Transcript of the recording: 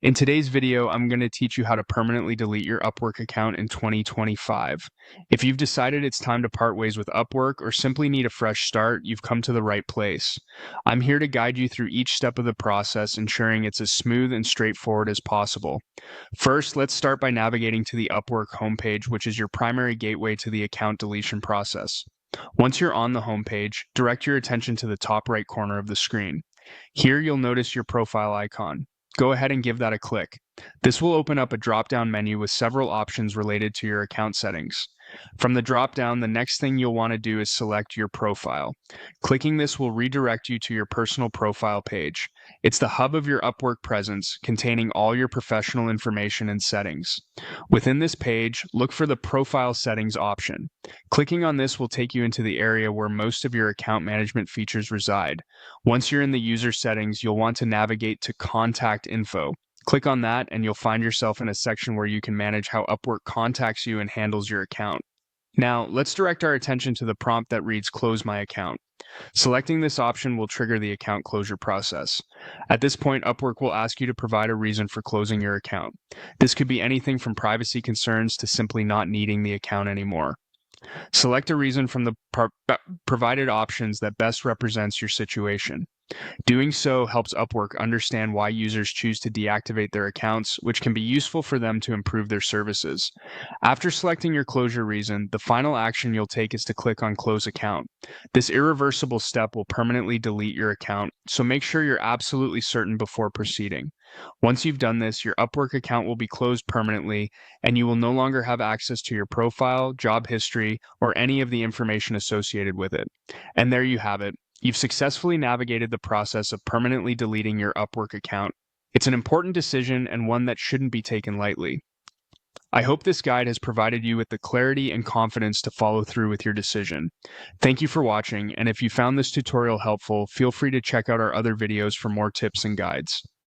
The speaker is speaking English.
In today's video, I'm going to teach you how to permanently delete your Upwork account in 2025. If you've decided it's time to part ways with Upwork or simply need a fresh start, you've come to the right place. I'm here to guide you through each step of the process, ensuring it's as smooth and straightforward as possible. First, let's start by navigating to the Upwork homepage, which is your primary gateway to the account deletion process. Once you're on the homepage, direct your attention to the top right corner of the screen. Here, you'll notice your profile icon. Go ahead and give that a click. This will open up a drop-down menu with several options related to your account settings. From the drop-down, the next thing you'll want to do is select your profile. Clicking this will redirect you to your personal profile page. It's the hub of your Upwork presence, containing all your professional information and settings. Within this page, look for the Profile Settings option. Clicking on this will take you into the area where most of your account management features reside. Once you're in the user settings, you'll want to navigate to Contact Info. Click on that and you'll find yourself in a section where you can manage how Upwork contacts you and handles your account. Now, let's direct our attention to the prompt that reads Close My Account. Selecting this option will trigger the account closure process. At this point, Upwork will ask you to provide a reason for closing your account. This could be anything from privacy concerns to simply not needing the account anymore. Select a reason from the provided options that best represents your situation. Doing so helps Upwork understand why users choose to deactivate their accounts, which can be useful for them to improve their services. After selecting your closure reason, the final action you'll take is to click on Close Account. This irreversible step will permanently delete your account, so make sure you're absolutely certain before proceeding. Once you've done this, your Upwork account will be closed permanently, and you will no longer have access to your profile, job history, or any of the information associated with it. And there you have it. You've successfully navigated the process of permanently deleting your Upwork account. It's an important decision and one that shouldn't be taken lightly. I hope this guide has provided you with the clarity and confidence to follow through with your decision. Thank you for watching, and if you found this tutorial helpful, feel free to check out our other videos for more tips and guides.